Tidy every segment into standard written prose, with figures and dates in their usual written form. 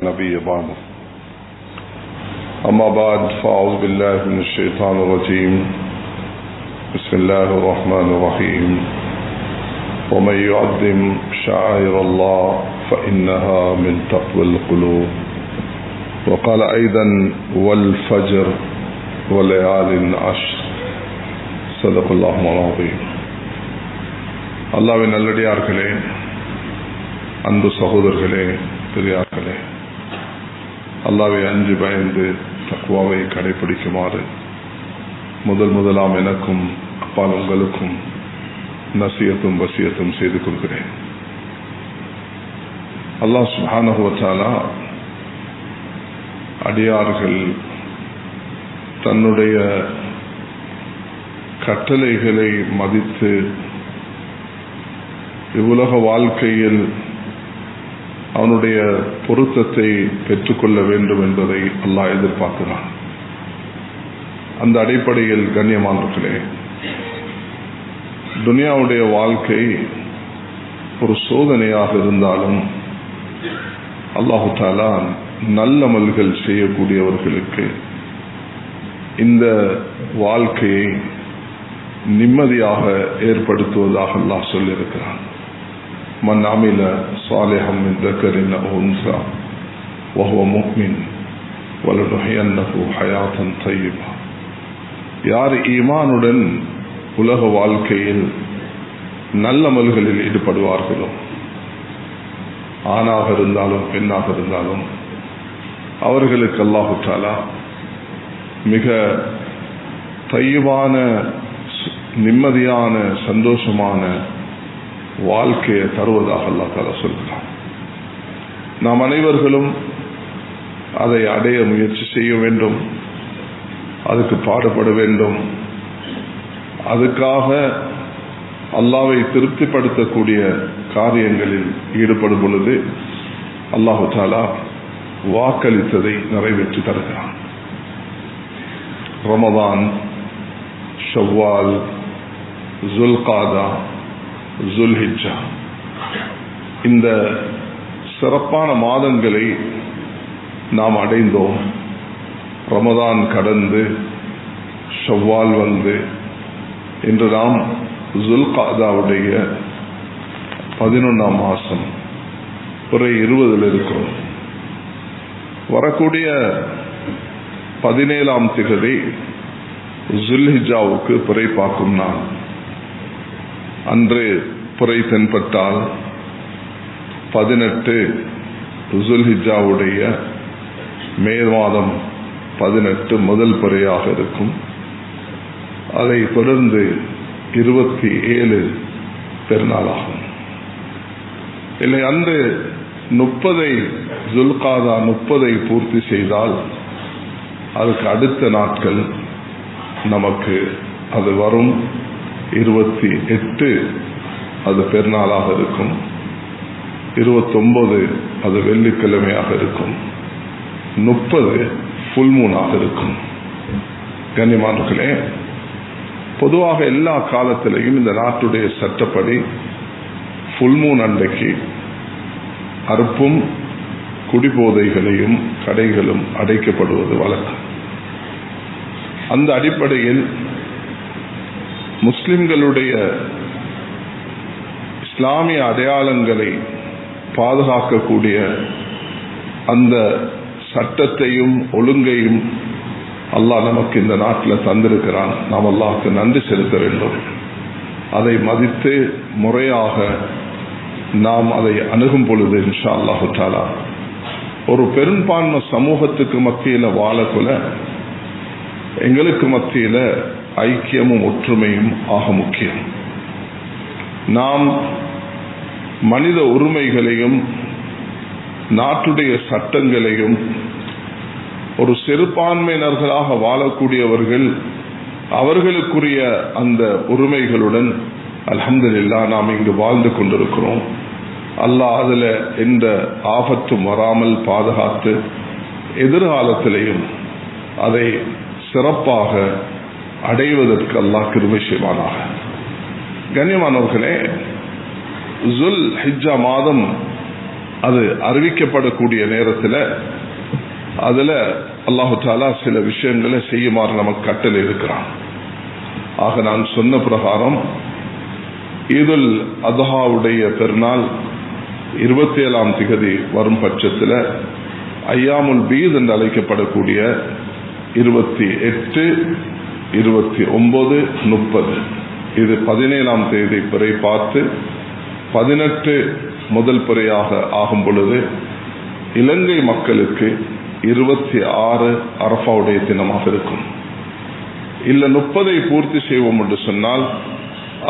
نبي بعد أما بعد فأعوذ بالله من الشيطان الرجيم بسم الله الرحمن الرحيم ومن يعظم شعائر الله فإنها من تقوى القلوب وقال أيضا والفجر وليال عشر صدق الله العظيم. அல்லாஹ்வின் நல்லடியார்களே, அன்பு சகோதரர்களே, பெரியார்களே, அல்லாஹ்வை அஞ்சு பயந்து தக்வாவை கடைபிடிக்குமாறு முதலாம் எனக்கும் அப்பால் உங்களுக்கும் நசியத்தும் வசியத்தும் செய்து கொள்கிறேன். அல்லாஹ் சுப்ஹானஹு வ தஆலா அடியார்கள் தன்னுடைய கட்டளைகளை மதித்து இவ்வுலக வாழ்க்கையில் அவனுடைய பொருத்தத்தை பெற்றுக்கொள்ள வேண்டும் என்பதை அல்லாஹ் எதிர்பார்க்கிறான். அந்த அடிப்படையில் கண்ணியமானவர்களே, துனியாவுடைய வாழ்க்கை ஒரு சோதனையாக இருந்தாலும் அல்லாஹு தஆலா நல்லமல்கள் செய்யக்கூடியவர்களுக்கு இந்த வாழ்க்கையை நிம்மதியாக ஏற்படுத்துவதாக அல்லாஹ் சொல்லியிருக்கிறான். மன் அமில சாலிஹம் மின் ذكرٍ أو أنثى وهو مؤمن ولنحيينه حياة طيبة. யார் ஈமானுடன் உலக வாழ்க்கையில் நல்லமல்களில் ஈடுபடுவார்களோ, ஆணாக இருந்தாலும் பெண்ணாக இருந்தாலும், அவர்களுக்கு அல்லாஹு தஆலா மிக தய்யிபான நிம்மதியான சந்தோஷமான வாழ்க்கையை தருவதாக அல்லாஹ் தஆலா சொல்கிறான். நாம் அனைவர்களும் அதை அடைய முயற்சி செய்ய வேண்டும், அதுக்கு பாடுபட வேண்டும். அதுக்காக அல்லாஹ்வை திருப்திப்படுத்தக்கூடிய காரியங்களில் ஈடுபடும் பொழுது அல்லாஹு தஆலா வாக்களித்ததை நிறைவேற்றி தருகிறான். ரமதான், ஷவ்வால், ஜுல்காதா, ஜுல்ஹிஜ்ஜா, இந்த சிறப்பான மாதங்களை நாம் அடைந்தோம். ரமதான் கடந்து ஷவ்வால் வந்து இன்று நாம் ஜுல்காதாவுடைய 11ஆம் மாசம் பிறை 20 இருக்கிறோம். வரக்கூடிய 17ஆம் திகதி ஜுல்ஹிஜ்ஜாவுக்கு பிறை பார்க்கும் நாள். அன்று பிறை தென்பட்டால் 18 ஜுல்ஹிஜ்ஜாவுடைய மே மாதம் 18 முதல் பிறையாக இருக்கும். அதை தொடர்ந்து 27 பெருநாளாகும். இல்லை, அன்று 30 ஜுல்காதா 30 பூர்த்தி செய்தால் அதுக்கு அடுத்த நாட்கள் நமக்கு அது வரும் 28 அது பெருநாளாக இருக்கும். 29 அது வெள்ளிக்கிழமையாக இருக்கும். 30 ஃபுல் மூனாக இருக்கும். கண்ணியமானவர்களே, பொதுவாக எல்லா காலத்திலையும் இந்த நாட்டுடைய சட்டப்படி ஃபுல் மூன் அன்றைக்கு அறுப்பும் குடிபோதைகளையும் கடைகளும் அடைக்கப்படுவது வழக்கம். அந்த அடிப்படையில் முஸ்லிம்களுடைய இஸ்லாமிய அடையாளங்களை பாதுகாக்கக்கூடிய அந்த சட்டத்தையும் ஒழுங்கையும் அல்லாஹ் நமக்கு இந்த நாட்டில் தந்திருக்கிறான். நாம் அல்லாஹ்வுக்கு நன்றி செலுத்த வேண்டும். அதை மதித்து முறையாக நாம் அதை அணுகும் பொழுது இன்ஷா அல்லாஹு தஆலா ஒரு பெரும்பான்மை சமூகத்துக்கு மத்தியில் வாழக்குள்ள எங்களுக்கு மத்தியில் ஐக்கியமும் ஒற்றுமையும் ஆக முக்கியம். நாம் மனித உரிமைகளையும் நாட்டுடைய சட்டங்களையும் ஒரு சிறுபான்மையினர்களாக வாழக்கூடியவர்கள் அவர்களுக்குரிய அந்த உரிமைகளுடன் அல்ஹம்துலில்லாஹ் நாம் இங்கு வாழ்ந்து கொண்டிருக்கிறோம். அல்லாஹ் அதில் எந்த ஆபத்தும் வராமல் பாதுகாத்து எதிர்காலத்திலேயும் அதை சிறப்பாக அடைவதற்கு அல்லாஹ் கிருபை செய்வானாக. கண்ணியமானவர்களே, ஜுல் ஹிஜ்ஜா மாதம் அது அறிவிக்கப்படக்கூடிய நேரத்தில் அதுல அல்லாஹு தாலா சில விஷயங்களை செய்யுமாறு நமக்கு கட்டளை இருக்கிறான். ஆக நான் சொன்ன பிரகாரம் ஈதுல் அத்ஹாவுடைய பெருநாள் 27ஆம் திகதி வரும் பட்சத்தில் ஐயாமுல் பீத் என்று அழைக்கப்படக்கூடிய 28, 29, 30 இது 17ஆம் தேதி பிறை பார்த்து 18 முதல் பிறையாக ஆகும் பொழுது இலங்கை மக்களுக்கு 26 அரஃபாவுடைய தினமாக இருக்கும். இல்ல 30 பூர்த்தி செய்வோம் என்று சொன்னால்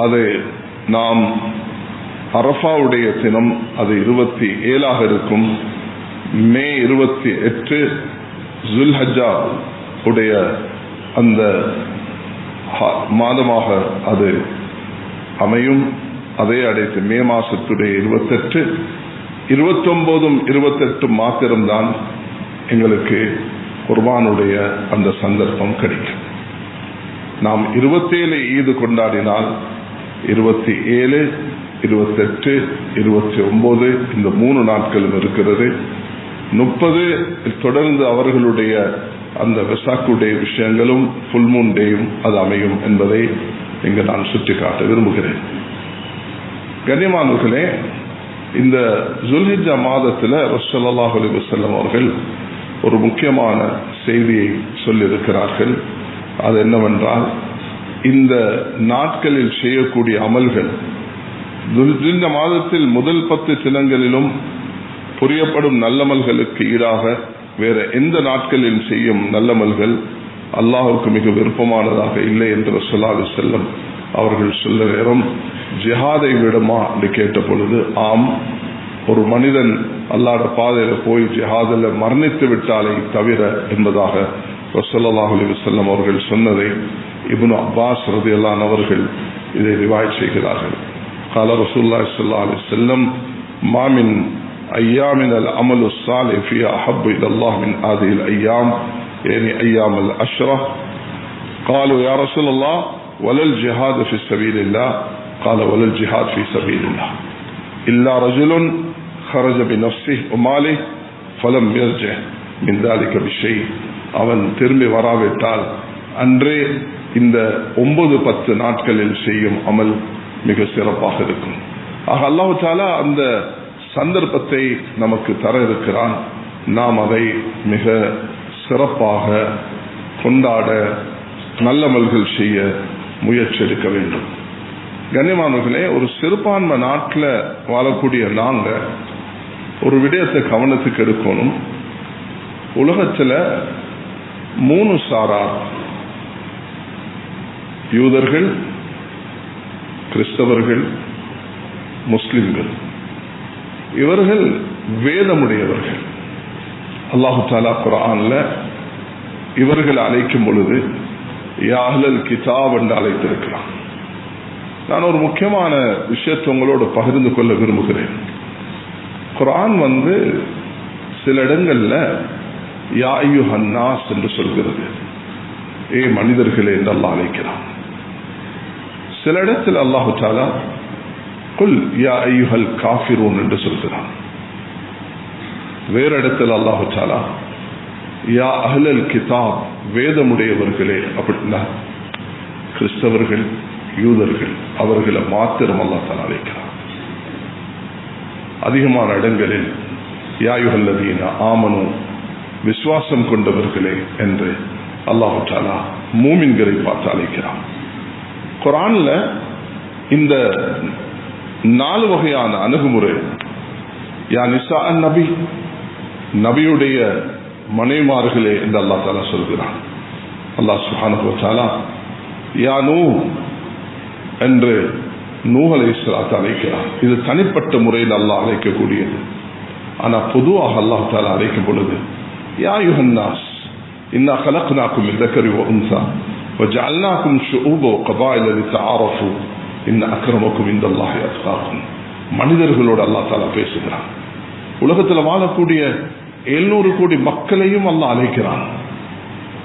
அதை நாம் அரஃபாவுடைய தினம் அது 27ஆக இருக்கும். மே 28 ஜுல்ஹஜ்ஜா உடைய அந்த மாதமாக அது அமையும். அதை அடைத்து மே மாசத்துடைய 28, 29, 28 மாத்திரம்தான் எங்களுக்கு குர்பானுடைய அந்த சந்தர்ப்பம் கிடைக்கும். நாம் 27 ஈது கொண்டாடினால் 27, 28, 29 இந்த 3 நாட்களும் இருக்கிறது. 30 தொடர்ந்து அவர்களுடைய அந்த வெசாக்குடைய விஷயங்களும் ஃபுல் மூன் டேயும் அது அமையும் என்பதை இங்கு நான் சுட்டிக்காட்ட விரும்புகிறேன். கண்ணியமானவர்களே, இந்த ஜுல்ஹிஜ்ஜா மாதத்தில் ரசூலுல்லாஹி ஸல்லல்லாஹு அலைஹி வஸல்லம் அவர்கள் ஒரு முக்கியமான செய்தியை சொல்லியிருக்கிறார்கள். அது என்னவென்றால், இந்த நாட்களில் செய்யக்கூடிய அமல்கள் துல்ஹிஜ்ஜா மாதத்தில் முதல் 10 தினங்களிலும் புரியப்படும் நல்லமல்களுக்கு ஈடாக வேற எந்த நாட்களில் செய்யும் நல்லமல்கள் அல்லாஹ்வுக்கு மிக விருப்பமானதாக இல்லை என்று ரசூலுல்லாஹி ஸல்லல்லாஹு அலைஹி வஸல்லம் அவர்கள் சொல்ல நேரம் ஜிஹாதை விடுமா என்று கேட்ட பொழுது, ஆம், ஒரு மனிதன் அல்லாஹ்வுடைய பாதையில போய் ஜிஹாதில் மரணித்து விட்டாலே தவிர என்பதாக ரசூலுல்லாஹி அலைஹி வஸல்லம் அவர்கள் சொன்னதை இப்னு அப்பாஸ் ரலியல்லாஹு அன்ஹு அவர்கள் இதை ரிவாயத் செய்கிறார்கள். قال رسول الله صلى الله عليه وسلم ما من أيام العمل الصالح فيها أحب إلى الله من هذه الأيام يعني أيام العشرة. قالوا يا رسول الله ولا الجهاد في سبيل الله؟ قال ولا الجهاد في سبيل الله إلا رجل خرج بنفسه وماله فلم يرجع من ذلك بشيء. அவன் திரும்பி வராவிட்டால் அன்றே இந்த 9-10 நாட்களில் செய்யும் அமல் மிக சிறப்பாக இருக்கும். ஆக அல்லாஹ் தஆலா அந்த சந்தர்ப்பத்தை நமக்கு தர இருக்கிறான். நாம் அதை மிக சிறப்பாக கொண்டாட நல்லமல்கள் செய்ய முயற்சி எடுக்க வேண்டும். கண்ணியமானவர்களே, ஒரு சிறுபான்மை நாட்டில் வாழக்கூடிய நாங்க ஒரு விடயத்தை கவனத்துக்கு எடுக்கணும். உலகத்தில் 3 சாரார், யூதர்கள், கிறிஸ்தவர்கள், முஸ்லிம்கள், இவர்கள் வேதமுடையவர்கள். அல்லாஹு தஆலா குர்ஆன்ல இவர்கள் அழைக்கும் பொழுது யா அஹ்லல் கிதாப் என்று அழைத்திருக்கிறான். நான் ஒரு முக்கியமான விஷயத்தை உங்களோடு பகிர்ந்து கொள்ள விரும்புகிறேன். குர்ஆன் சில இடங்கள்ல யா அய்யுஹன் நாஸ் என்று சொல்கிறது, ஏ மனிதர்களே என்று அல்லாஹ் அழைக்கிறான். சில இடத்தில் அல்லாஹு தஆலா குல் யா அய்யுஹல் காஃபிரூன் என்று சொல்கிறான். வேறு இடத்தில் அல்லாஹு தஆலா யா அஹ்லல் கிதாப் வேதமுடையவர்களே அப்படின்னா கிறிஸ்தவர்கள், யூதர்கள் அவர்களை மாத்திரம் அல்லாஹ் தஆலா அழைக்கிறான். அதிகமான இடங்களில் யா அய்யுஹல்லதீன ஆமனு விசுவாசம் கொண்டவர்களே என்று அல்லாஹு தஆலா மூமின்களை பார்த்து அழைக்கிறான். குர்ஆன்ல இந்த 4 வகையான அணுகுமுறை, யா நிசா நபி, நபியுடைய மனைமார்களே என்று அல்லாஹ் தஆலா சொல்கிறான். அல்லாஹ் சுப்ஹானஹு வ தஆலா யா நூஹ் என்று நூஹ் அலைஹிஸ்ஸலாத்தை அழைக்கிறான். இது தனிப்பட்ட முறையில் அல்லாஹ் அழைக்கக்கூடியது. ஆனால் பொதுவாக அல்லாஹ் தஆலா அழைக்கும் பொழுது யா அய்யுஹன் நாஸ் இன்னா خلقناكم من ذكر وانثى وجعلناكم شعوبا وقبائل لتعارفوا ان اكرمكم عند الله اتقاكم. மனிதர்களோடு அல்லாஹ் தஆலா பேசுகிறான். உலகத்தில் வாழக்கூடிய 700 கோடி மக்களையும் அல்லாஹ் அழைக்கிறான்.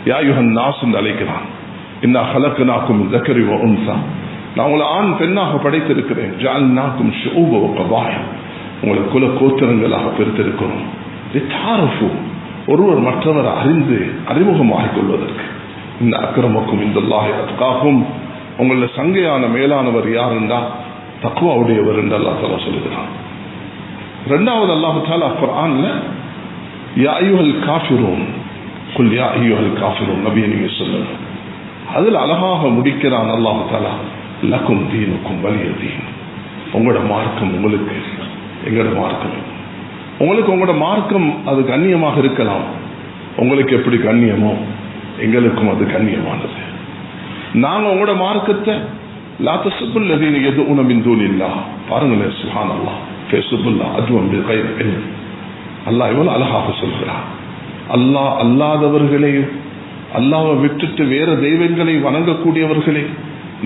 யா அய்யுஹன் நாஸ் என்று அழைக்கிறான். இன்னா خلقناكم من ذكر وانثى, நான் உங்களை ஆண் பெண்ணாக படைத்திருக்கிறேன். ஜஅல்நாக்கும் ஷுஊப வ கபாயில், உங்களை குல கோத்திரங்களாக பிரித்திருக்கிறோம். ஒருவர் மற்றவர் அறிந்து அறிமுகமாகிக் கொள்வதற்கு. இந்த அக்கிரமக்கும் இந்த அல்லாஹும் உங்கள சங்கையான மேலானவர் யார் என்றா தக்வாவுடையவர் என்று அல்லாஹ் தஆலா சொல்லுகிறான். இரண்டாவது அல்லாஹ் தஆலா குர்ஆன்ல யா அய்யுஹல் காஃபிரூன் குல் யா அய்யுஹல் காஃபிரூன் நபியே நீங்க சொல்லுங்க. அதில் அழகாக முடிக்கிறான் அல்லாஹ் தஆலா லக்கும் தீனுக்கும் வலிய தீன். உங்களோட மார்க்கம் உங்களுக்கு, எங்களோட மார்க்கம் உங்களுக்கு. உங்களோட மார்க்கம் அது கண்ணியமாக இருக்கலாம். உங்களுக்கு எப்படி கண்ணியமோ எங்களுக்கும் அது கண்ணியமானது. நாங்க உங்களோட மார்க்கத்தை லா தஸுப்புல் லதீன யதுஊன மின் தூனில்லாஹ் பாருங்களேன், சுப்ஹானல்லாஹ் ஃபஸுப்புல்லாஹ் அதுவும் பிகைர் இல்ம். அல்லாஹ் இவ்வளவு அழகாக சொல்கிறார். அல்லாஹ் அல்லாதவர்களையும் அல்லாஹ்வை விட்டுட்டு வேற தெய்வங்களை வணங்கக்கூடியவர்களை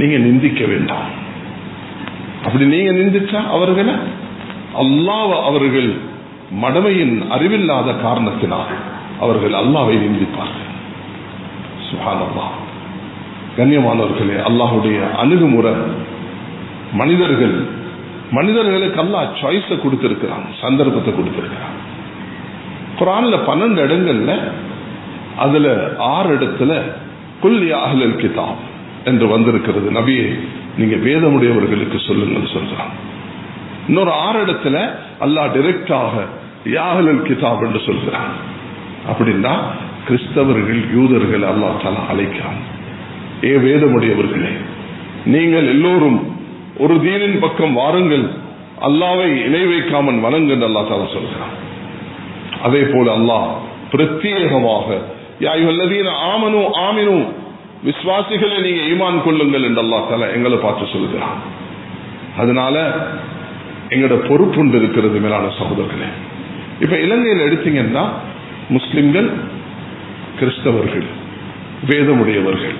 நீங்க நிந்திக்க வேண்டாம். அப்படி நீங்க நிந்திச்சா அவர்களை அல்லாஹ் அவர்கள் மடமையின் அறிவில்லாத காரணத்தினால் அவர்கள் அல்லாஹ்வை நிந்திப்பார்கள். சுப்ஹானல்லாஹ். கண்ணியமானவர்களே, அல்லாஹ்வுடைய அணுகுமுறை மனிதர்களுக்கு அல்லாஹ் சாய்ஸை கொடுத்திருக்கிறான், சந்தர்ப்பத்தை கொடுத்திருக்கிறான். குர்ஆன்ல 12 இடங்கள்ல அதுல 6 இடத்துல குல் யா அஹ்லல் கிதாப் என்று வந்திருக்கிறது. நபியே நீங்க வேதமுடையவர்களுக்கு சொல்லுங்கள் சொல்றான். இன்னொரு 6 இடத்துல அல்லாஹ் டைரக்டாக யா அஹ்லல் கிதாப் என்று சொல்கிறான். அப்படின்னா கிறிஸ்தவர்கள் யூதர்கள் அல்லாஹ் தஆலா அழைக்கிறான். ஏ வேதமுடையவர்களே, நீங்கள் எல்லோரும் ஒரு தீனின் பக்கம் வாருங்கள், அல்லாஹ்வை இணை வைக்காமல் வணங்குங்கள் அல்லாஹ் தஆலா சொல்கிறான். அதே போல அல்லாஹ் பிரத்யேகமாக யா அய்யுஹல்லதீன ஆமனூ ஆமினூ விசுவாசிகளை நீங்க ஈமான் கொள்ளுங்கள் என்று அல்லாஹ் தஆலா எங்களை பார்த்து சொல்கிறான். அதனால எங்களோட பொறுப்புண்டு இருக்கிறது மேலான சகோதரர்களே. இப்ப இலங்கையில் எடுத்தீங்கன்னா முஸ்லிம்கள், கிறிஸ்தவர்கள், வேதமுடையவர்கள்,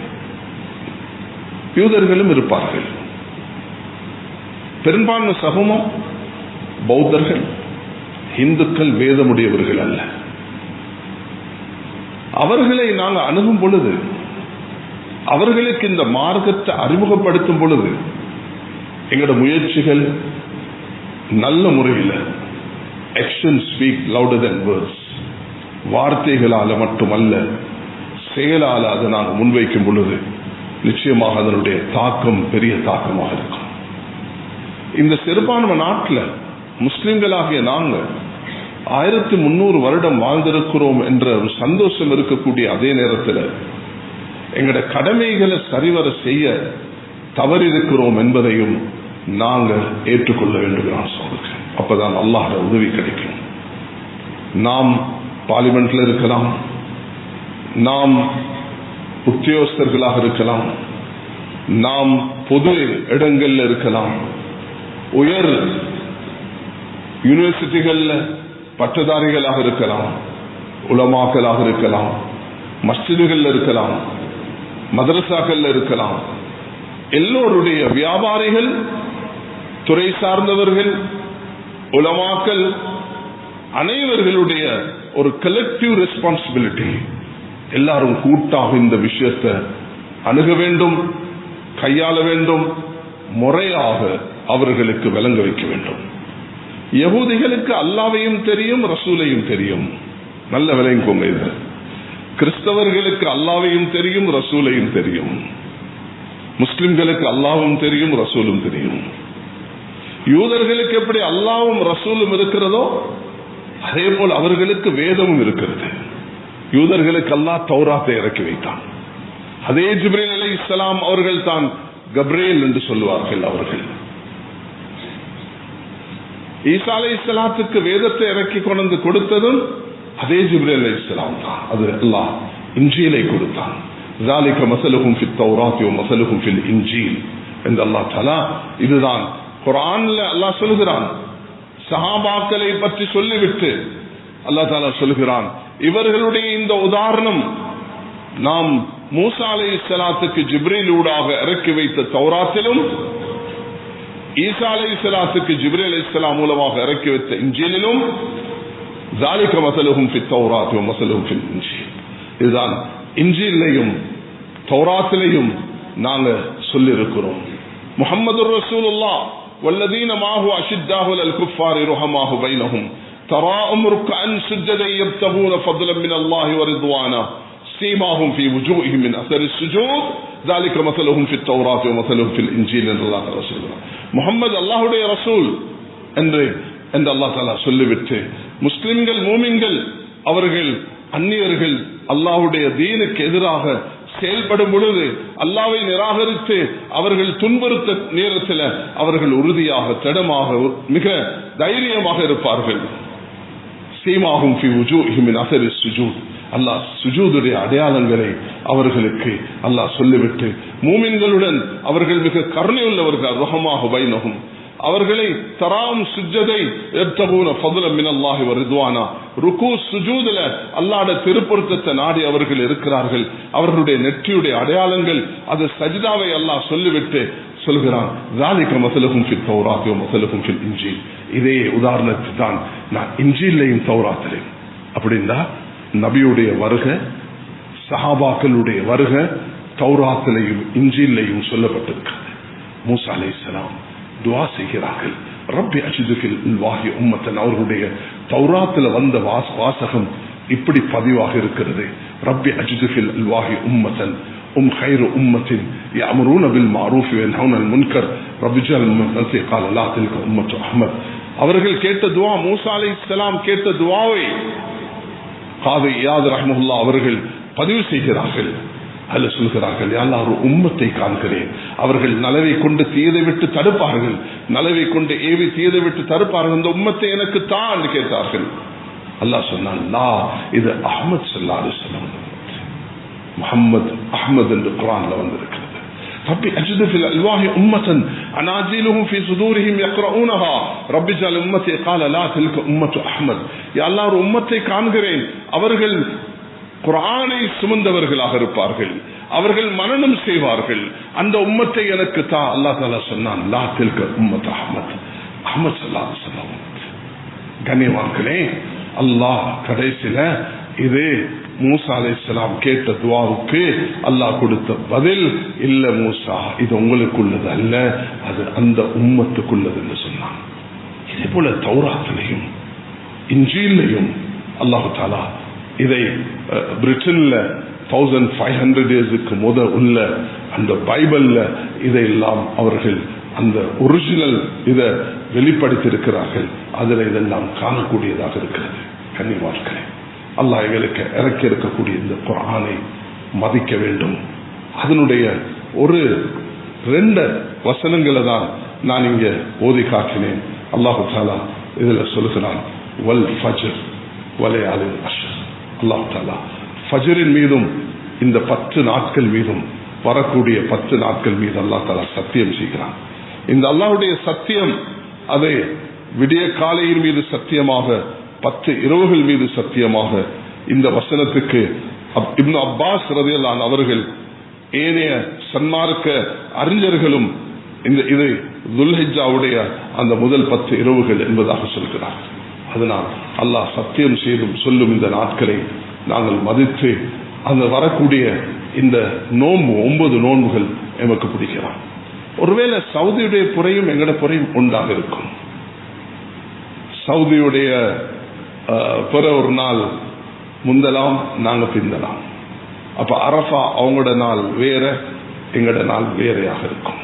யூதர்களும் இருப்பார்கள். பெரும்பான்மை சமூகம் பௌத்தர்கள், இந்துக்கள் வேதமுடையவர்கள் அல்ல. அவர்களை நாங்கள் அணுகும் பொழுது, அவர்களுக்கு இந்த மார்க்கத்தை அறிமுகப்படுத்தும் பொழுது எங்களோட முயற்சிகள் நல்ல முறையில் action speak louder than words, வார்த்தைகளால மட்டுமல்ல செயலால அதை நாங்கள் முன்வைக்கும் பொழுது நிச்சயமாக அதனுடைய தாக்கம் பெரிய தாக்கமாக இருக்கும். இந்த சிறுபான்மை நாட்டில் முஸ்லிம்களாகிய நாங்கள் 1300 வருடம் வாழ்ந்திருக்கிறோம் என்ற ஒரு சந்தோஷம் இருக்கக்கூடிய அதே நேரத்தில் எங்களோட கடமைகளை சரிவர செய்ய தவறிருக்கிறோம் என்பதையும் நாங்கள் ஏற்றுக்கொள்ள வேண்டும். நான் சொல்றேன், அப்பதான் அல்லாஹ்வுடைய உதவி கிடைக்கும். நாம் பார்லிமெண்ட்ல இருக்கலாம், நாம் உத்தியோகஸ்தர்களாக இருக்கலாம், நாம் பொது இடங்கள்ல இருக்கலாம், உயர் யூனிவர்சிட்டிகள்ல பட்டதாரிகளாக இருக்கலாம், உலமாக்களாக இருக்கலாம், மஸ்ஜிதுகள்ல இருக்கலாம், மதரசாக்கள்ல இருக்கலாம். எல்லோருடைய வியாபாரிகள், துறை சார்ந்தவர்கள், உலமாக்கள் அனைவர்களுடைய ஒரு கலெக்டிவ் ரெஸ்பான்சிபிலிட்டி. எல்லாரும் கூட்டாக இந்த விஷயத்தை அணுக வேண்டும், கையாள வேண்டும், முறையாக அவர்களுக்கு விளங்க வைக்க வேண்டும். யகூதிகளுக்கு அல்லாஹ்வையும் தெரியும், ரசூலையும் தெரியும். நல்ல விளங்கிக்கோங்க இது. கிறிஸ்தவர்களுக்கு அல்லாஹ்வையும் தெரியும், ரசூலையும் தெரியும். முஸ்லிம்களுக்கு அல்லாஹ்வும் தெரியும், ரசூலும் தெரியும். யூதர்களுக்கு எப்படி அல்லாஹ்வும் ரசூலும் இருக்கிறதோ அதே போல் அவர்களுக்கு வேதமும் இருக்கிறது. யூதர்களுக்கு அல்லாஹ் தௌராத்தை இறக்கி வைத்தான். அதே ஜிப்ரீல் அலைஹிஸ்ஸலாம் அவர்கள் தான் கப்ரியேல் என்று சொல்லுவார்கள். அவர்கள் ஈசா அலைஹிஸ்ஸலாத்துக்கு வேதத்தை இறக்கி கொண்டு கொடுத்ததும் அதே ஜிப்ரீல் அலைஹிஸ்ஸலாம் தான். அது அல்லாஹ் இன்ஜீலை கொடுத்தான். ذَلِكَ مَثَلُهُمْ فِي التَّوْرَاةِ وَمَثَلُهُمْ فِي الْإِنْجِيلِ என்று அல்லாஹ் தஆலா இதுதான் குர்ஆன்ல அல்லாஹ் சொல்கிறான். சஹாபாக்களை பற்றி சொல்லிவிட்டு அல்லாஹ் தஆலா சொல்கிறான், இவர்களுடைய இந்த உதாரணம் நாம் மூசா அலைஹிஸ்ஸலாத்துக்கு ஜிப்ரீல் ஊடாக இறக்கி வைத்த தௌராத்திலும், ஈசா அலைஹிஸ்ஸலாத்துக்கு ஜிப்ரீல் அலைஹிஸ்ஸலாம் மூலமாக இறக்கி வைத்த இன்ஜீலிலும் ذَلِكَ مَثَلُهُمْ فِي التَّوْرَاةِ وَمَثَلُهُمْ فِي الْإِنْجِيلِ இதுதான் இன்ஜீலையும் தௌராத்திலையும் நாங்க சொல்லியிருக்கிறோம். முஹம்மது ரசூலுல்லாஹ் والذين معه أشداء على الكفار رحماء بينهم تراهم ركعا سجدا يبتغون فضلا من الله ورضوانا سيماهم في وجوههم من أثر السجود ذلك مثلهم في التوراة ومثلهم في الإنجيل என்று அல்லாஹ் தஆலா சொல்றார். முஹம்மது அல்லாஹ்வுடைய ரசூல் என்று அல்லாஹ் தஆலா சொல்லிவிட்டு முஸ்லிம்கள் மூமின்கள் அவர்கள் அந்நியர்கள் அல்லாஹ்வுடைய தீனுக்கு எதிராக செயல்படும் பொழுது அல்லாஹ்வை நிராகரித்து அவர்கள் துன்புறுத்த நேரத்தில் அவர்கள் உறுதியாக திடமாக மிக தைரியமாக இருப்பார்கள். சீமாஹும் ஃபீ வுஜூஹிஹிம் மின் அஸரி ஸுஜூத் அல்லாஹ் சுஜூதுடைய அடையாளங்களை அவர்களுக்கு அல்லாஹ் சொல்லிவிட்டு மூமின்களுடன் அவர்கள் மிக கருணை உள்ளவர்கள் ரஹமாஹு பைனஹும் அவர்களை தராம் சுஜ்ஜதை யப்தகூன ஃபضلا மின் அல்லாஹி வ ரிضவானா ருக்கு சுஜூதுல அல்லாஹ்வுடைய திருப்பொருத்தத்தை நாடி அவர்கள் இருக்கிறார்கள். அவர்களுடைய நெற்றியுடைய அடையாளங்கள் அது சஜ்தாவை அல்லாஹ் சொல்லிவிட்டு சொல்கிறான் ذلك مثلهم في التوراة ومثلهم في الإنجيل இதே உதாரணத்தை தான் நான் இன்ஜீல்லையும் தௌராத்திலையும் அப்படின்னா நபியுடைய வருகை சஹாபாக்களுடைய வருகை தௌராத்திலையும் இன்ஜீல்லையும் சொல்லப்பட்டிருக்கிறது. மூசா அலைஹிஸ்ஸலாம் துஆ செய்கிறார்கள் ரப்பி அஜிதுகில் வாஹி உம்மத்தன் அவர்களுடைய தௌராத்துல வந்த வாசகம் இப்படி பதிவாக இருக்கிறது ரப்பி அஜிதுகில் வாஹி உம்மத்தன் خير أمة يأمرون بالمعروف وينهون عن المنكر رب اجعل أمتي قال لا تلك أمة أحمد அவர்கள் கேட்ட துஆ மூசா அலைஹிஸ்ஸலாம் கேட்ட துஆவை காதி இயாத் ரஹ்மத்துல்லாஹ் அவர்கள் பதிவு செய்கிறார்கள். அல்ல சொல்கிறார்கள் யா அல்லாஹ் ஒரு உம்மத்தை காண்கிறேன் அவர்கள் நலவை கொண்டு தீயதை விட்டு தடுப்பார்கள் நலவை கொண்டு ஏவி தீயதை விட்டு தடுப்பார்கள் அந்த உம்மத்தை எனக்கு தான் என்று கேட்டார்கள். அல்லாஹ் சொன்னான் லா இது அஹ்மத் ஸல்லல்லாஹு அலைஹி வஸல்லம் முஹம்மது அஹ்மத் என்று குர்ஆன்ல வந்திருக்கிறது. ربي أجد في الألواح أمة أناجيلهم في صدورهم يقرؤونها رب اجعل أمتي قال لا تلك أمة أحمد يا الله ஒரு உம்மத்தை காண்கிறேன் அவர்கள் குர்ஆனை சுமந்தவர்களாக இருப்பார்கள் அவர்கள் மனனம் செய்வார்கள் அந்த உம்மத்தை எனக்கு தா அல்லாஹ் தஆலா சொன்னான் லா தில்க உம்மத் அஹ்மத் அஹ்மத் ஸல்லல்லாஹு அலைஹி வஸல்லம். கண்ணியவான்களே அல்லாஹ் கடைசில இது மூசா அலைஹிஸ்ஸலாம் கேட்ட துஆவுக்கு அல்லாஹ் கொடுத்த பதில் இல்ல மூசா இது உங்களுக்குள்ளது அல்ல அது அந்த உம்மத்துக்குள்ளது என்று சொன்னான். இதே போல தௌராத்திலையும் இன்ஜீல்லையும் அல்லாஹ் தஆலா இதை பிரிட்டன்ல 1500 இயர்ஸுக்கு உள்ள அந்த பைபிள்ல இதையெல்லாம் அவர்கள் அந்த ஒரிஜினல் இதை வெளிப்படுத்தியிருக்கிறார்கள். அதில் இதெல்லாம் காணக்கூடியதாக இருக்கிறது. கன்னிமார்களே அல்லாஹ் எங்களுக்கு இறக்கி இருக்கக்கூடிய இந்த குர்ஆனை மதிக்க வேண்டும். அதனுடைய ஒரு 2 வசனங்களை தான் நான் இங்க ஓதி காட்டினேன். அல்லாஹு தஆலா இதுல சொல்கிறான் வல் ஃபஜ்ர் வலையாலில் அஷ்ர். அல்லாஹு தஆலா ஃபஜ்ரின் மீதும் இந்த 10 நாட்கள் மீதும் வரக்கூடிய 10 நாட்கள் மீது அல்லாஹ் தஆலா சத்தியம் செய்கிறான். இந்த அல்லாஹ்வுடைய சத்தியம் அது விடிய காலையின் மீது சத்தியமாக 10 இரவுகள் மீது சத்தியமாக இந்த வசனத்துக்கு இப்னு அப்பாஸ் ரலியல்லாஹு அன்ஹு அவர்கள் ஏனைய சன்மார்க்க அறிஞர்களும் இது துல்ஹிஜ்ஜாவுடைய அந்த முதல் 10 இரவுகள் என்பதாக சொல்கிறார்கள். அதனால் அல்லாஹ் சத்தியம் செய்தும் சொல்லும் இந்த நாட்களை நாங்கள் மதித்து அந்த வரக்கூடிய இந்த நோன்பு 9 நோன்புகள் எமக்கு பிடிக்கலாம். ஒருவேளை சவுதியுடைய புறையும் எங்கட புறையும் உண்டாக இருக்கும். சவுதியுடைய பிற ஒரு நாள் முந்தலாம் நாங்க பிந்தலாம். அப்ப அரஃபா அவங்களோட நாள் வேற எங்கட நாள் வேறையாக இருக்கும்.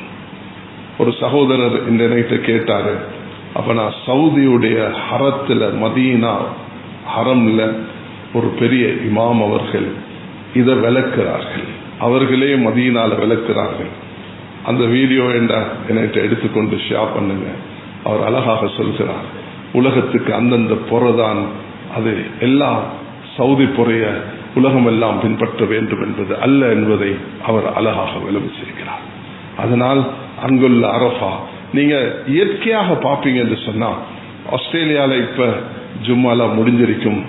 ஒரு சகோதரர் இந்த நைட்டை கேட்டாரு அப்ப நான் சவுதியுடைய ஹரத்துல மதீனா ஹரம்ல ஒரு பெரிய இமாம் அவர்கள் இதை விளக்குறார்கள். அவர்களே மதீனால விளக்குறார்கள். அந்த வீடியோ என்கிட்ட எடுத்துக்கொண்டு ஷேர் பண்ணுங்க. அவர் அழகாக சொல்கிறார் உலகத்துக்கு அந்தந்த பொறதான் அது எல்லா சவுதி பொறைய உலகம் எல்லாம் பின்பற்ற வேண்டும் என்பது அல்ல என்பதை அவர் அழகாக விளம்பிச்சிருக்கிறார். அதனால் அங்குள்ள அரஃபா நீங்க இயற்கையாக பார்ப்பீங்க என்று சொன்னா ஆஸ்திரேலியால இப்ப ஜும்மால முடிஞ்சிருக்கும்,